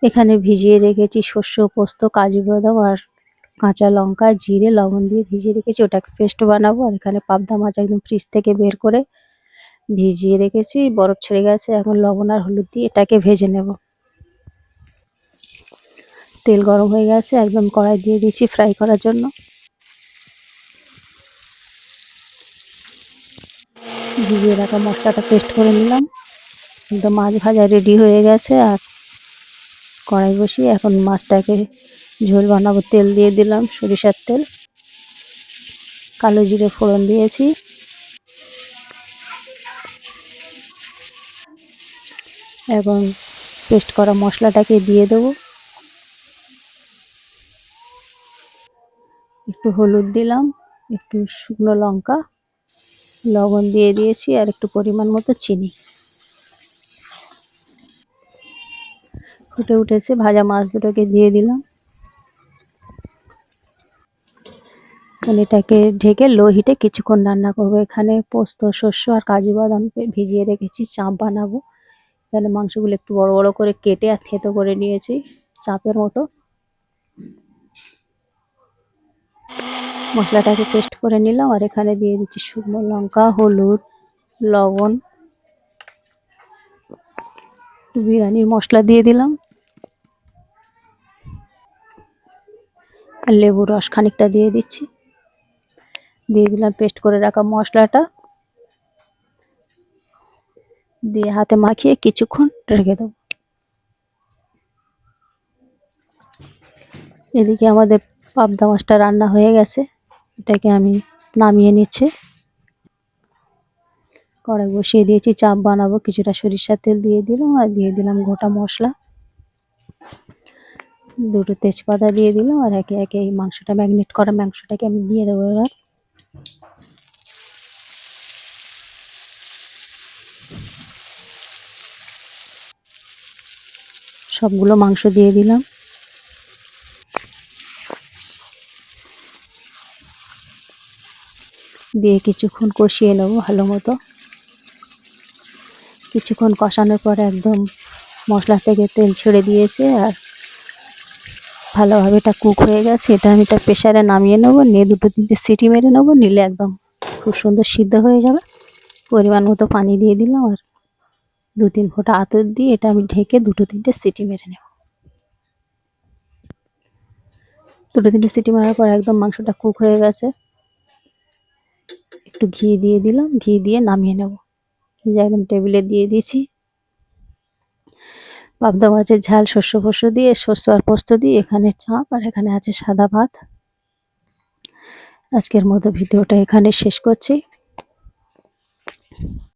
এখানে ভিজিয়ে রেখেছি শস্য, পোস্ত, কাজু বাদাম আর কাঁচা লঙ্কা, জিরে, লবণ দিয়ে ভিজিয়ে রেখেছি। ওটাকে পেস্ট বানাবো। আর এখানে পাবদা মাছ একদম ফ্রিজ থেকে বের করে ভিজিয়ে রেখেছি, বরফ ছেড়ে গেছে। এখন লবণ আর হলুদ দিয়ে এটাকে ভেজে নেব। তেল গরম হয়ে গেছে, একদম কড়াই দিয়ে দিয়েছি ফ্রাই করার জন্য। ভিজিয়ে রাখা মশলাটা পেস্ট করে নিলাম। একদম মাছ ভাজা রেডি হয়ে গেছে। আর কড়াই বসিয়ে এখন মাছটাকে ঝোল বানাবো। তেল দিয়ে দিলাম, সরিষার তেল, কালো জিরে ফোড়ন দিয়েছি। এখন পেস্ট করা মশলাটাকে দিয়ে দেবো। একটু হলুদ দিলাম, একটু শুকনো লঙ্কা, লবণ দিয়ে দিয়েছি আর একটু পরিমাণ মতো চিনি। ফুটে উঠেছে, ভাজা মাছ দুটোকে দিয়ে দিলাম। এখন এটাকে ঢেকে লো হিটে কিছুক্ষণ রান্না করবো। এখানে পোস্ত, শস্য আর কাজু বাদাম ভিজিয়ে রেখেছি, চাপ বানাবো। এখানে মাংসগুলো একটু বড় বড় করে কেটে আর থেতো করে নিয়েছি চাপের মতো। মশলাটাকে পেস্ট করে নিলাম। আর এখানে দিয়ে দিচ্ছি শুকনো লঙ্কা, হলুদ, লবণ, বিরিয়ানির মশলা দিয়ে দিলাম, আর লেবুর রস খানিকটা দিয়ে দিচ্ছি। দিয়ে দিলাম পেস্ট করে রাখা মশলাটা, দিয়ে হাতে মাখিয়ে কিছুক্ষণ রেখে দেবো। এদিকে আমাদের পাবদা মাছটা রান্না হয়ে গেছে। এটাকে আমি নামিয়ে নিচ্ছি। কড়াই বসিয়ে দিয়েছি, চাপ বানাবো। কিছুটা সরিষার তেল দিয়ে দিলাম আর দিয়ে দিলাম গোটা মশলা, দুটো তেজপাতা দিয়ে দিলাম। আর একে একে এই মাংসটা, ম্যারিনেট করা মাংসটাকে আমি দিয়ে দেবো। এবার সবগুলো মাংস দিয়ে দিলাম। দিয়ে কিছুক্ষণ কষিয়ে নেব ভালো মতো। কিছুক্ষণ কষানোর পর একদম মশলা থেকে তেল ছেড়ে দিয়েছে আর ভালোভাবে এটা কুক হয়ে গেছে। এটা আমি প্রেসারে নামিয়ে নেবো, নিয়ে দুটো তিনটে সিটি মেরে নেবো। নিলে একদম খুব সুন্দর সিদ্ধ হয়ে যাবে। পরিমাণ মতো পানি দিয়ে দিলাম আর দু তিন ফোঁটা আতর দিয়ে এটা আমি ঢেকে দুটো তিনটে সিটি মেরে নেব। দুটো তিনটে সিটি মারার পর একদম মাংসটা কুক হয়ে গেছে। একটু ঘি দিয়ে দিলাম, ঘি দিয়ে নামিয়ে নেব। ঘি একদম টেবিলে দিয়ে দিয়েছি। পাবদা মাছের ঝাল শস্য পোস্ত দিয়ে, শস্য আর পোস্ত দিয়ে এখানে চাপ, আর এখানে আছে সাদা ভাত। আজকের মতো ভিডিওটা এখানে শেষ করছি।